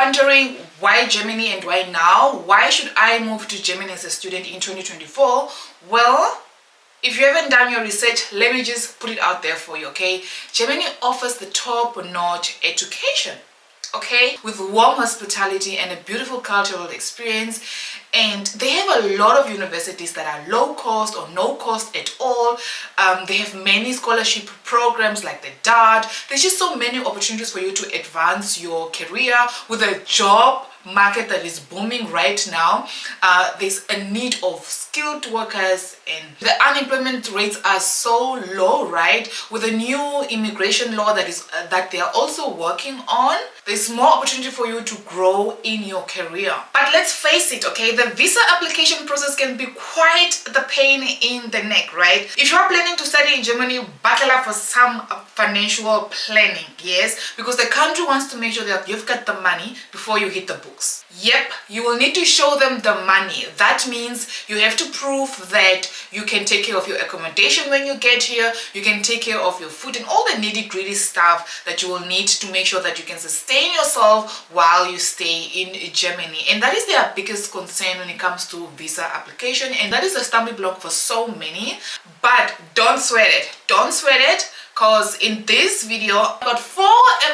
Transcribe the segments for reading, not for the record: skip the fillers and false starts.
wondering why Germany and why now? Why should I move to Germany as a student in 2024? Well, if you haven't done your research, let me just put it out there for you, okay? Germany offers the top-notch education, okay, with warm hospitality and a beautiful cultural experience. And they have a lot of universities that are low cost or no cost at all. They have many scholarship programs like the DART. There's just so many opportunities for you to advance your career with a job market that is booming right now. There's a need of skilled workers, and the unemployment rates are so low, right? With a new immigration law that they are also working on, there's more opportunity for you to grow in your career. But let's face it, okay, the visa application process can be quite the pain in the neck, right? If you are planning to study in Germany, buckle up for some financial planning, yes, because the country wants to make sure that you've got the money before you hit the books. Yep, you will need to show them the money. That means you have to prove that you can take care of your accommodation when you get here, you can take care of your food and all the nitty-gritty stuff that you will need to make sure that you can sustain yourself while you stay in Germany. And that is their biggest concern when it comes to visa application, and that is a stumbling block for so many. But don't sweat it. Don't sweat it, because in this video I've got 4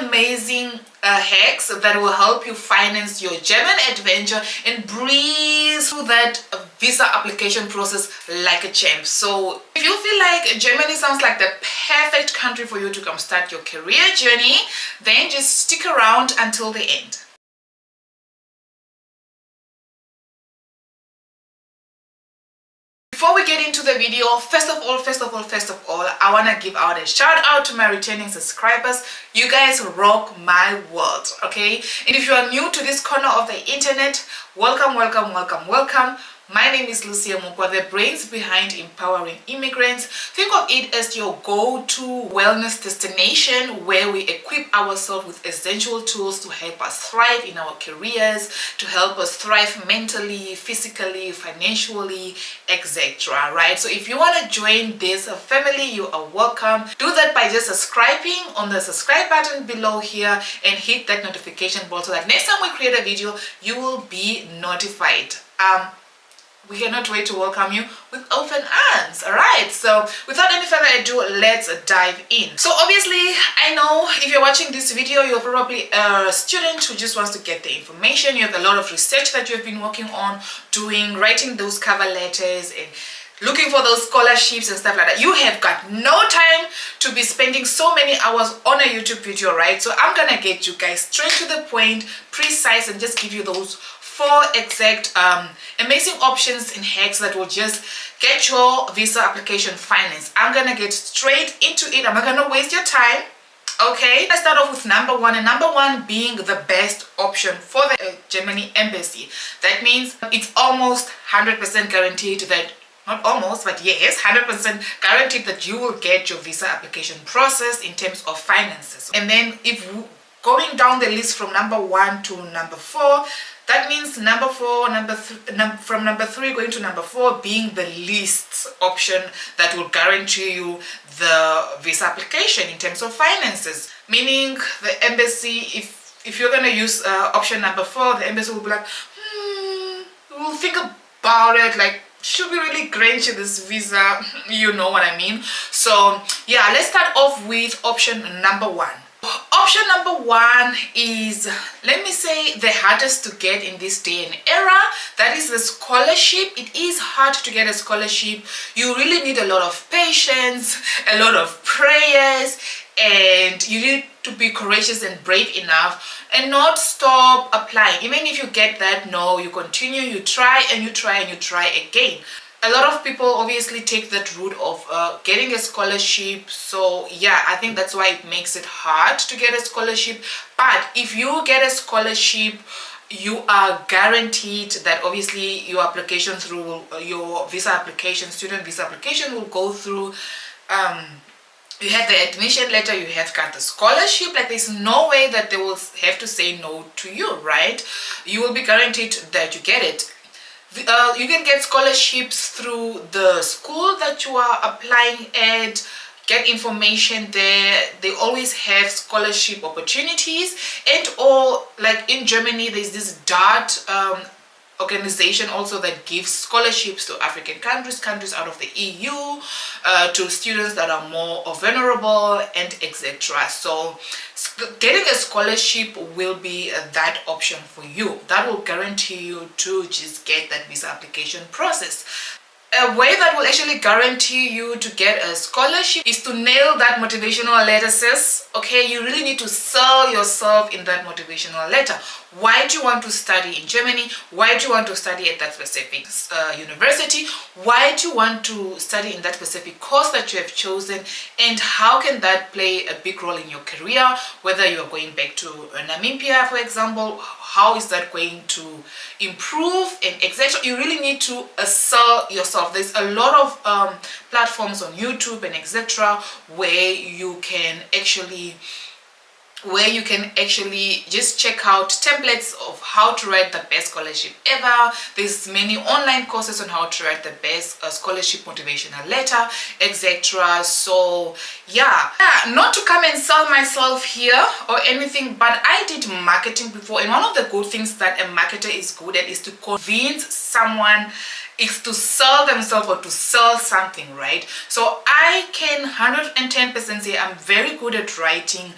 amazing hacks that will help you finance your German adventure and breeze through that visa application process like a champ. So if you feel like Germany sounds like the perfect country for you to come start your career journey, then just stick around until the end. Before we get into the video, first of all, I want to give out a shout out to my returning subscribers. You guys rock my world, okay? And if you are new to this corner of the internet, welcome. My name is Lucia Mukwa, the brains behind empowering immigrants. Think of it as your go-to wellness destination where we equip ourselves with essential tools to help us thrive in our careers, to help us thrive mentally, physically, financially, etc. Right? So if you want to join this family, you are welcome. Do that by just subscribing on the subscribe button below here and hit that notification bell so that next time we create a video, you will be notified. We cannot wait to welcome you with open arms. Alright, so without any further ado, let's dive in. So obviously, I know if you're watching this video, you're probably a student who just wants to get the information. You have a lot of research that you've been working on, writing those cover letters and looking for those scholarships and stuff like that. You have got no time to be spending so many hours on a YouTube video, right? So I'm gonna get you guys straight to the point, precise, and just give you those 4 exact amazing options and hacks that will just get your visa application financed. I'm gonna get straight into it. I'm not gonna waste your time. Okay, let's start off with number 1, and number 1 being the best option for the Germany embassy. That means it's almost 100% guaranteed that, not almost, but yes, 100% guaranteed that you will get your visa application processed in terms of finances. And then if going down the list from number 1 to number 4, that means from number 3 going to number 4 being the least option that will guarantee you the visa application in terms of finances. Meaning the embassy, if you're going to use option number 4, the embassy will be like, we'll think about it, like, should we really grant you this visa? You know what I mean? So yeah, let's start off with option number 1. Option number 1 is, let me say, the hardest to get in this day and era. That is the scholarship. It is hard to get a scholarship. You really need a lot of patience, a lot of prayers, and you need to be courageous and brave enough and not stop applying. Even if you get that no, you continue, you try and you try and you try again. A lot of people obviously take that route of getting a scholarship. So yeah, I think that's why it makes it hard to get a scholarship. But if you get a scholarship, you are guaranteed that obviously your application through your visa application, student visa application, will go through. You have the admission letter, you have got the scholarship. Like, there's no way that they will have to say no to you, right? You will be guaranteed that you get it. You can get scholarships through the school that you are applying at, get information there. They always have scholarship opportunities, and or like in Germany there's this DART organization also that gives scholarships to African countries out of the EU, to students that are more vulnerable and etc. So getting a scholarship will be that option for you. That will guarantee you to just get that visa application process. A way that will actually guarantee you to get a scholarship is to nail that motivational letter, sis. Okay, you really need to sell yourself in that motivational letter. Why do you want to study in Germany? Why do you want to study at that specific university? Why do you want to study in that specific course that you have chosen? And how can that play a big role in your career? Whether you are going back to Namibia, for example, how is that going to improve and etc. You really need to sell yourself. There's a lot of platforms on YouTube and etc. where you can actually just check out templates of how to write the best scholarship ever. There's many online courses on how to write the best scholarship motivational letter, etc. So yeah, not to come and sell myself here or anything, but I did marketing before, and one of the good things that a marketer is good at is to convince someone, is to sell themselves or to sell something, right? So I can 110% say I'm very good at writing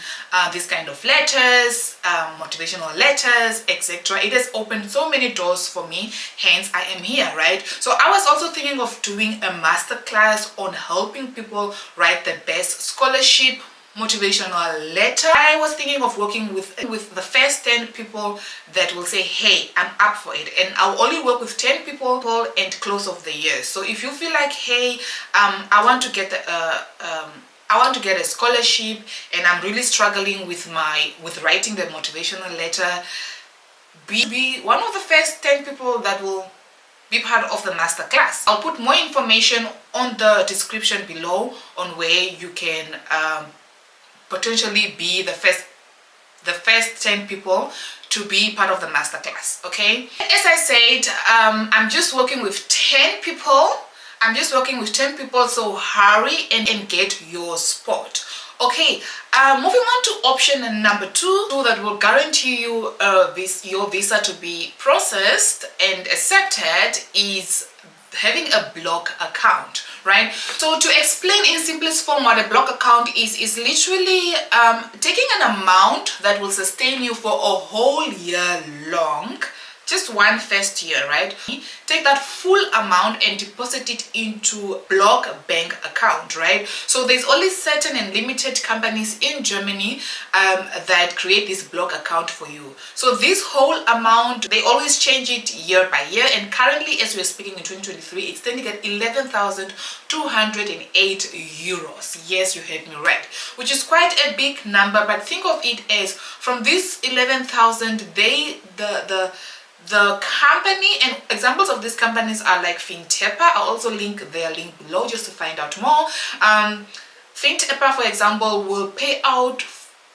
this kind of letters, motivational letters, etc. It has opened so many doors for me, hence I am here, right? So I was also thinking of doing a masterclass on helping people write the best scholarship motivational letter. I was thinking of working with the first 10 people that will say, hey, I'm up for it, and I'll only work with 10 people and close of the year. So if you feel like, hey, I want to get a scholarship and I'm really struggling with writing the motivational letter, be one of the first 10 people that will be part of the masterclass. I'll put more information on the description below on where you can potentially be the first 10 people to be part of the masterclass. Okay, as I said, I'm just working with 10 people. So hurry and get your spot. Okay, moving on to option number 2 that will guarantee you your visa to be processed and accepted is having a blog account, right? So to explain in simplest form what a blog account is literally taking an amount that will sustain you for a whole year long, just one first year, right? Take that full amount and deposit it into blog bank account, right? So there's only certain and limited companies in Germany that create this blog account for you. So this whole amount, they always change it year by year, and currently as we're speaking in 2023, it's standing at 11,208 euros. Yes, you heard me right, which is quite a big number, but think of it as from this 11,000, the company, and examples of these companies are like Fintiba. I'll also link their link below just to find out more. Fintiba, for example, will pay out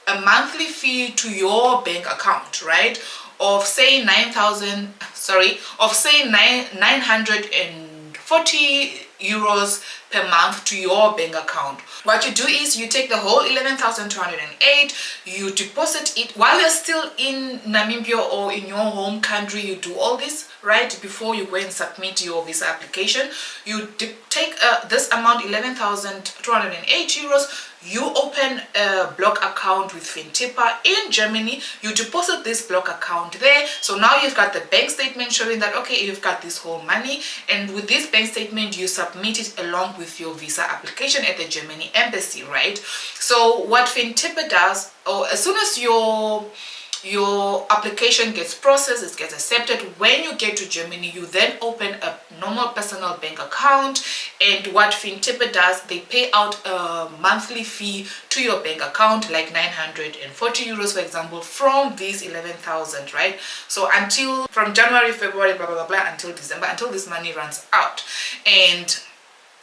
a monthly fee to your bank account, right? Of say 940 euros per month to your bank account. What you do is you take the whole 11,208, you deposit it while you're still in Namibia or in your home country. You do all this right before you go and submit your visa application. You take this amount, 11,208 euros. You open a blog account with Fintiba in Germany. You deposit this blog account there. So now you've got the bank statement showing that, okay, you've got this whole money. And with this bank statement, you submit it along with your visa application at the Germany embassy, right? So what Fintiba does, or as soon as your application gets processed, it gets accepted, when you get to Germany, you then open a normal personal bank account, and what Fintiba does, they pay out a monthly fee to your bank account, like 940 euros, for example, from these 11,000, right? So until from January, February, blah blah blah, until December, until this money runs out. And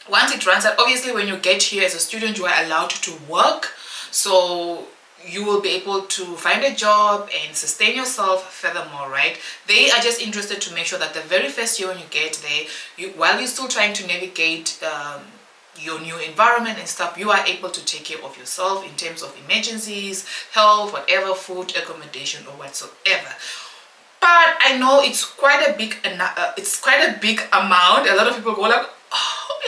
once it runs out, obviously when you get here as a student, you are allowed to work, so you will be able to find a job and sustain yourself furthermore, right? They are just interested to make sure that the very first year when you get there, while you're still trying to navigate your new environment and stuff, you are able to take care of yourself in terms of emergencies, health, whatever, food, accommodation, or whatsoever. But I know it's quite a big amount. A lot of people go like, oh,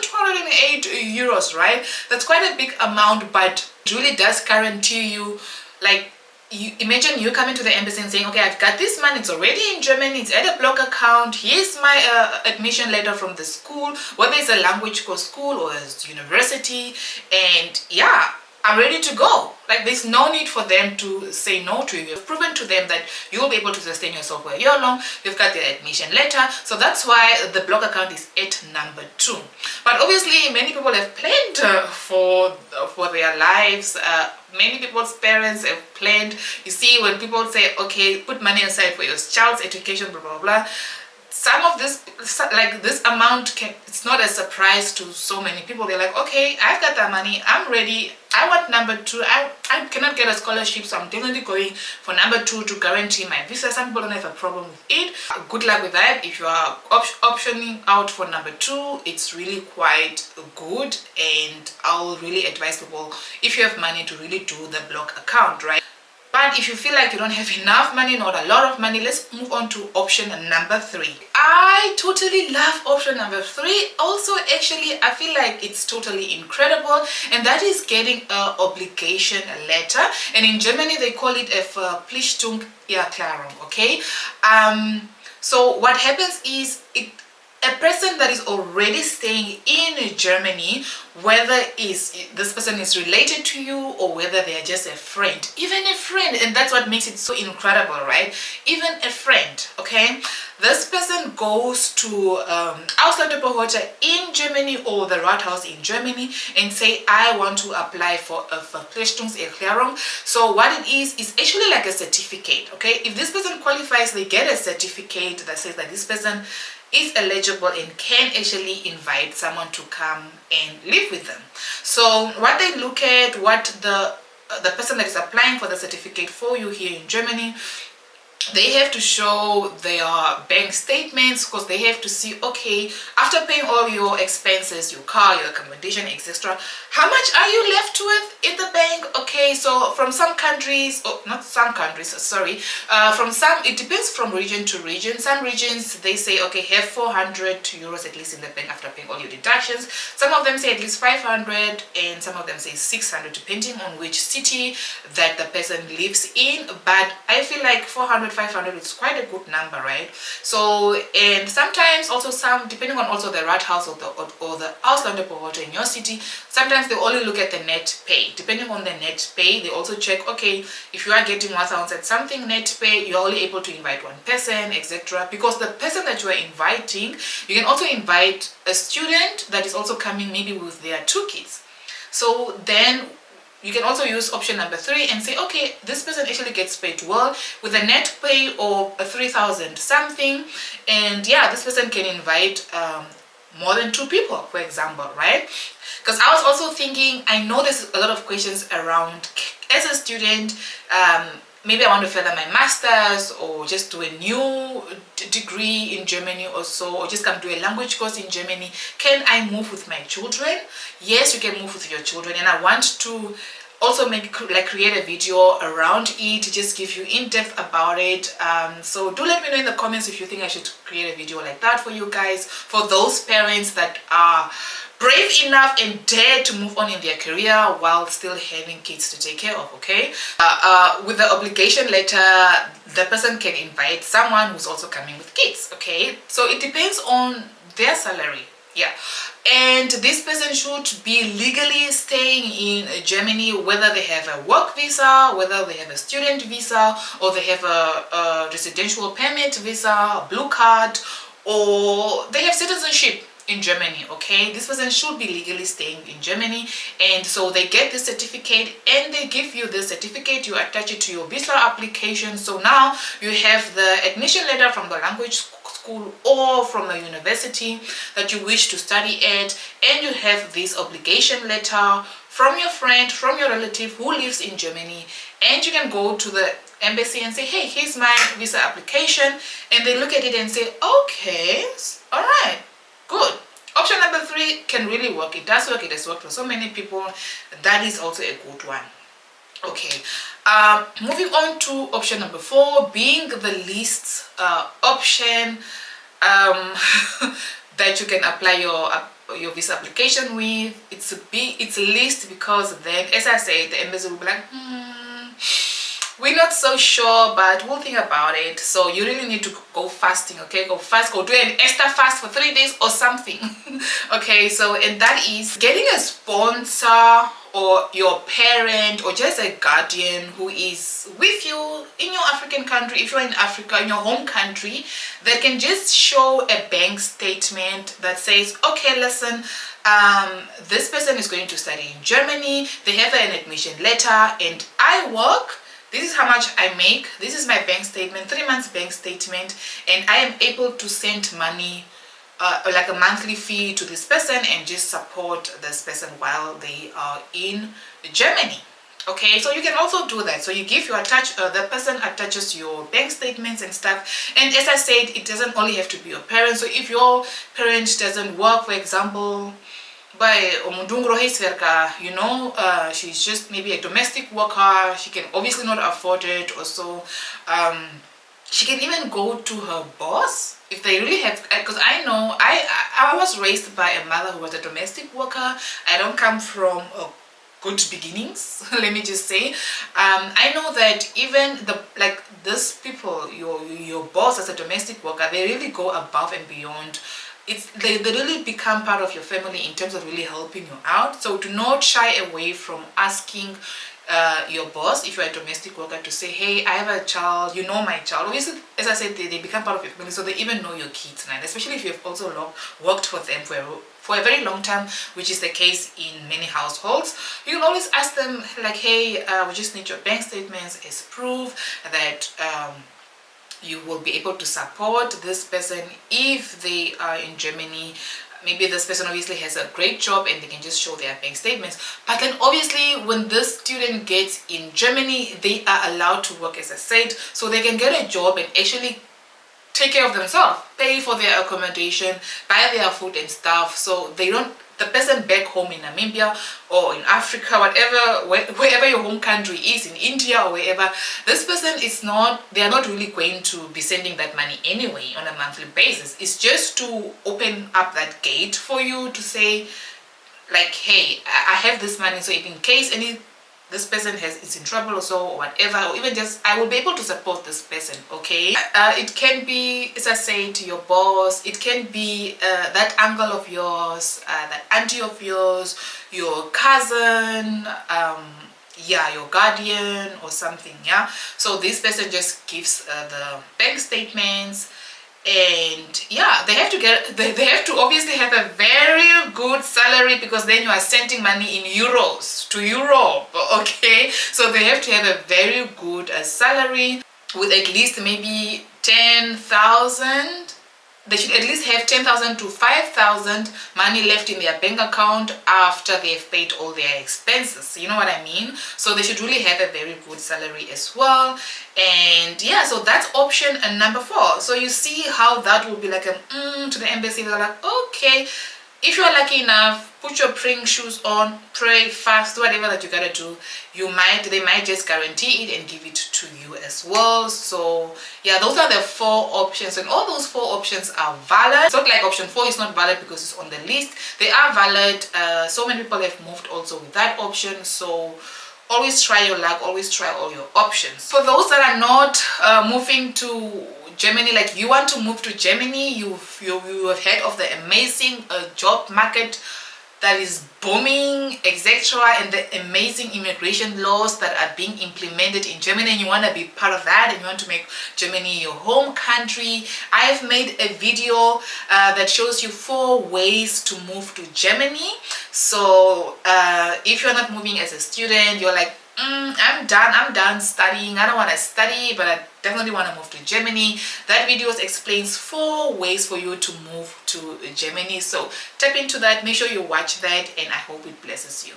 11,208 euros, right? That's quite a big amount, but it really does guarantee you, like, you imagine you coming to the embassy and saying, okay, I've got this money, it's already in Germany, it's at a block account, here's my admission letter from the school, whether it's a language course school or a university, and yeah, I'm ready to go. Like, there's no need for them to say no to you. You've proven to them that you'll be able to sustain yourself for a year long. You've got the admission letter. So that's why the block account is at number 2. But obviously, many people have planned for their lives. Many people's parents have planned. You see, when people say, okay, put money aside for your child's education, blah, blah, blah, some of this, like this amount, it's not a surprise to so many people. They're like, okay, I've got that money, I'm ready, I want number 2. I cannot get a scholarship, so I'm definitely going for number 2 to guarantee my visa. Some people don't have a problem with it. Good luck with that. If you are optioning out for number 2, it's really quite good, and I'll really advise people, if you have money, to really do the block account, right? But if you feel like you don't have enough money, not a lot of money, let's move on to option number 3. I totally love option number 3. Also, actually, I feel like it's totally incredible, and that is getting an obligation letter. And in Germany, they call it a Verpflichtungserklärung, okay? So what happens is, a person that is already staying in Germany, whether this person is related to you or whether they are just a friend, even a friend, and that's what makes it so incredible, right? Even a friend, okay? This person goes to Ausländerbehörde in Germany or the Rathaus in Germany and say, I want to apply for a Verpflichtungserklärung. So what it is actually like a certificate, okay? If this person qualifies, they get a certificate that says that this person is eligible and can actually invite someone to come and live with them. So what they look at, what the person that is applying for the certificate for you here in Germany, they have to show their bank statements, because they have to see, okay, after paying all your expenses, your car, your accommodation, etc., how much are you left with in the bank? Okay, so from some countries, oh, not some countries, sorry, from some, it depends from region to region. Some regions, they say, okay, have 400 euros at least in the bank after paying all your deductions. Some of them say at least 500, and some of them say 600, depending on which city that the person lives in. But I feel like 400, 500 is quite a good number, right? So, and sometimes also depending on also the Rathaus or the Ausländerbehörde in your city, sometimes they only look at the net pay. Depending on the net pay, they also check, okay, if you are getting 1,000 something net pay, you're only able to invite one person, etc. Because the person that you are inviting, you can also invite a student that is also coming maybe with their 2 kids. So then you can also use option number 3 and say, okay, this person actually gets paid well with a net pay of 3,000 something, and yeah, this person can invite more than 2 people, for example, right? Because I was also thinking, I know there's a lot of questions around, as a student, maybe I want to further my master's or just do a new degree in Germany or so, or just come do a language course in Germany. Can I move with my children? Yes, you can move with your children, and I want to also create a video around it, just give you in-depth about it. So do let me know in the comments if you think I should create a video like that for you guys, for those parents that are brave enough and dare to move on in their career while still having kids to take care of, okay? With the obligation letter, the person can invite someone who's also coming with kids, okay? So it depends on their salary, yeah. And this person should be legally staying in Germany, whether they have a work visa, whether they have a student visa, or they have a residential permit visa, a blue card, or they have citizenship in Germany, okay? This person should be legally staying in Germany, and so they get this certificate and they give you the certificate, you attach it to your visa application. So now you have the admission letter from the language school or from the university that you wish to study at, and you have this obligation letter from your friend, from your relative who lives in Germany, and you can go to the embassy and say, hey, here's my visa application, and they look at it and say, okay, all right, good. Option number 3 can really work. It does work. It has worked for so many people. That is also a good one. Okay, moving on to option number 4, being the least option that you can apply your visa application with. It's least because then, as I said, the embassy will be like, we're not so sure, but we'll think about it. So you really need to go fasting, okay? Go fast, go do an Esther fast for 3 days or something. Okay, so, and that is getting a sponsor or your parent or just a guardian who is with you in your African country, if you're in Africa, in your home country, that can just show a bank statement that says, okay, listen, this person is going to study in Germany, they have an admission letter, and I work, this is how much I make, this is my bank statement, 3 months bank statement, and I am able to send money like a monthly fee to this person and just support this person while they are in Germany. Okay, so you can also do that. So you give your the person attaches your bank statements and stuff. And as I said, it doesn't only have to be your parents. So if your parent doesn't work, for example, by you know, she's just maybe a domestic worker, she can obviously not afford it, or so she can even go to her boss if they really have, because I know I was raised by a mother who was a domestic worker. I don't come from good beginnings. Let me just say, I know that even these people, your boss as a domestic worker, they really go above and beyond. They really become part of your family in terms of really helping you out. So do not shy away from asking your boss, if you're a domestic worker, to say, hey, I have a child, you know my child. Obviously, as I said, they become part of your family, so they even know your kids now, especially if you've also worked for them for a very long time, which is the case in many households. You can always ask them like, hey, we just need your bank statements as proof that you will be able to support this person if they are in Germany. Maybe this person obviously has a great job and they can just show their bank statements. But then obviously when this student gets in Germany, they are allowed to work, as I said, so they can get a job and actually take care of themselves, pay for their accommodation, buy their food and stuff. So they don't, the person back home in Namibia or in Africa, wherever your home country is, in India or wherever, this person is not, they are not really going to be sending that money anyway on a monthly basis. It's just to open up that gate for you to say like, hey, I have this money, so if in case this person is in trouble or so, or whatever, or even just I will be able to support this person. Okay, it can be, as I say, to your boss, it can be that uncle of yours, that auntie of yours, your cousin, yeah, your guardian or something. Yeah, so this person just gives the bank statements. And yeah, they have to obviously have a very good salary, because then you are sending money in euros to Europe. Okay, so they have to have a very good salary with at least maybe 10,000. They should at least have 10,000 to 5,000 money left in their bank account after they've paid all their expenses. You know what I mean? So they should really have a very good salary as well. And yeah, so that's option number 4. So you see how that will be like a to the embassy. They're like, okay, if you're lucky enough, put your praying shoes on, pray, fast, whatever that you gotta do. They might just guarantee it and give it to you as well. So yeah, those are the 4 options, and all those 4 options are valid. It's not like option 4 is not valid because it's on the list. They are valid. So many people have moved also with that option. So always try your luck, always try all your options. For those that are not moving to Germany, like you want to move to Germany, you have heard of the amazing job market that is booming, etc., and the amazing immigration laws that are being implemented in Germany, and you want to be part of that, and you want to make Germany your home country. I have made a video that shows you 4 ways to move to Germany. So if you're not moving as a student, you're like, I'm done studying, I don't want to study, but I definitely want to move to Germany. That video explains 4 ways for you to move to Germany. So tap into that, make sure you watch that, and I hope it blesses you.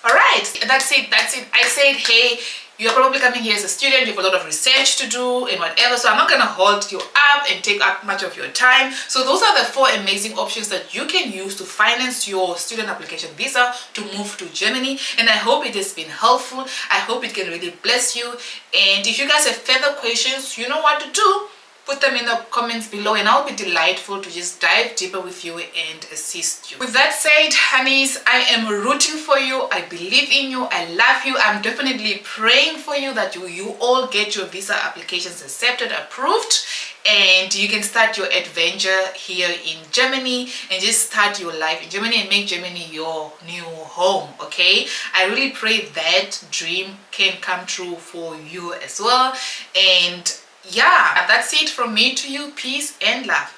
All right, that's it. I said, hey, You're probably coming here as a student, you have a lot of research to do and whatever, so I'm not going to hold you up and take up much of your time. So those are the 4 amazing options that you can use to finance your student application visa to move to Germany. And I hope it has been helpful. I hope it can really bless you. And if you guys have further questions, you know what to do. Put them in the comments below and I'll be delightful to just dive deeper with you and assist you. With that said, honeys, I am rooting for you. I believe in you. I love you. I'm definitely praying for you that you all get your visa applications accepted, approved, and you can start your adventure here in Germany and just start your life in Germany and make Germany your new home. Okay, I really pray that dream can come true for you as well. And yeah, that's it from me to you. Peace and love.